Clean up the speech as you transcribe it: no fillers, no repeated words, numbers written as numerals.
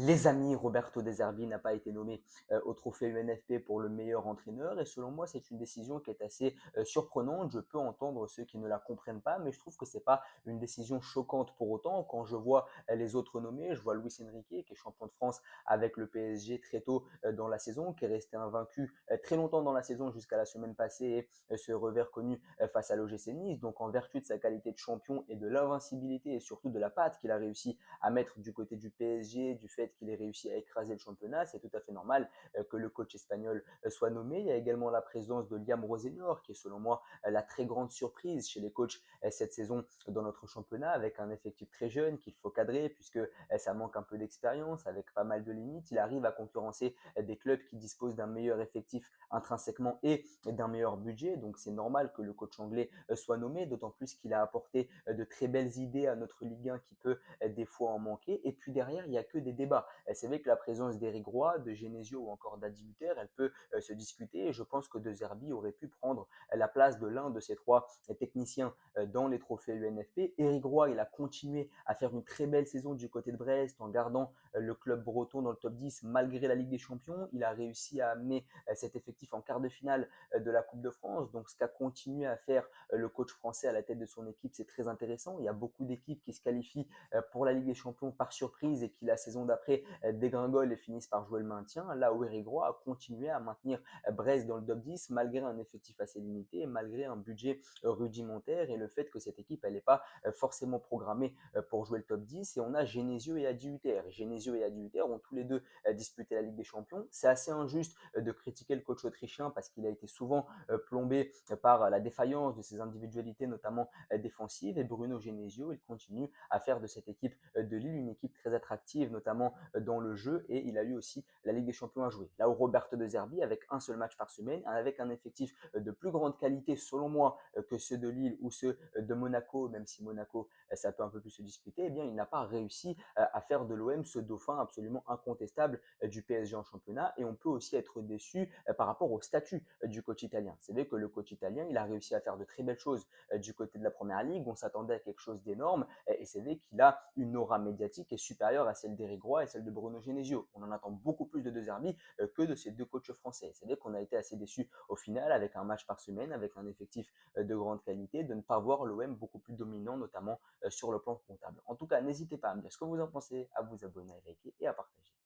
Les amis, Roberto De Zerbi n'a pas été nommé au trophée UNFP pour le meilleur entraîneur et selon moi, c'est une décision qui est assez surprenante. Je peux entendre ceux qui ne la comprennent pas, mais je trouve que c'est pas une décision choquante pour autant. Quand je vois les autres nommés, je vois Luis Enrique qui est champion de France avec le PSG très tôt dans la saison, qui est resté invaincu très longtemps dans la saison jusqu'à la semaine passée et ce revers connu face à l'OGC Nice. Donc en vertu de sa qualité de champion et de l'invincibilité et surtout de la patte qu'il a réussi à mettre du côté du PSG, du fait qu'il ait réussi à écraser le championnat, c'est tout à fait normal que le coach espagnol soit nommé. Il y a également la présence de Liam Rosenor, qui est selon moi la très grande surprise chez les coachs cette saison dans notre championnat, avec un effectif très jeune qu'il faut cadrer, puisque ça manque un peu d'expérience, avec pas mal de limites. Il arrive à concurrencer des clubs qui disposent d'un meilleur effectif intrinsèquement et d'un meilleur budget. Donc c'est normal que le coach anglais soit nommé, d'autant plus qu'il a apporté de très belles idées à notre Ligue 1 qui peut des fois en manquer. Et puis derrière, il n'y a que des débats. C'est vrai que la présence d'Eric Roy, de Genesio ou encore d'Adi Hutter, elle peut se discuter. Et je pense que De Zerbi aurait pu prendre la place de l'un de ces trois techniciens dans les trophées UNFP. Eric Roy, il a continué à faire une très belle saison du côté de Brest en gardant le club breton dans le top 10 malgré la Ligue des Champions. Il a réussi à amener cet effectif en quart de finale de la Coupe de France. Donc ce qu'a continué à faire le coach français à la tête de son équipe, c'est très intéressant. Il y a beaucoup d'équipes qui se qualifient pour la Ligue des Champions par surprise et qui la saison d'après dégringolent et finissent par jouer le maintien. Là où Eric Roy a continué à maintenir Brest dans le top 10 malgré un effectif assez limité, malgré un budget rudimentaire et le fait que cette équipe elle n'est pas forcément programmée pour jouer le top 10. Et on a Genesio et Adi Hutter. Genesio et Adi Hutter ont tous les deux disputé la Ligue des Champions. C'est assez injuste de critiquer le coach autrichien parce qu'il a été souvent plombé par la défaillance de ses individualités, notamment défensives. Et Bruno Genesio, il continue à faire de cette équipe de Lille une équipe très attractive, notamment dans le jeu. Et il a eu aussi la Ligue des Champions à jouer. Là où Roberto De Zerbi, avec un seul match par semaine, avec un effectif de plus grande qualité, selon moi, que ceux de Lille ou ceux de Monaco, même si Monaco, ça peut un peu plus se discuter, eh bien, il n'a pas réussi à faire de l'OM ce dauphin absolument incontestable du PSG en championnat. Et on peut aussi être déçu par rapport au statut du coach italien. C'est vrai que le coach italien, il a réussi à faire de très belles choses du côté de la première ligue. On s'attendait à quelque chose d'énorme et c'est vrai qu'il a une aura médiatique qui est supérieure à celle d'Eric Roy et celle de Bruno Genesio. On en attend beaucoup plus de De Zerbi que de ces deux coachs français. C'est vrai qu'on a été assez déçus au final avec un match par semaine, avec un effectif de grande qualité, de ne pas voir l'OM beaucoup plus dominant, notamment sur le plan comptable. En tout cas, n'hésitez pas à me dire ce que vous en pensez, à vous abonner, à liker et à partager.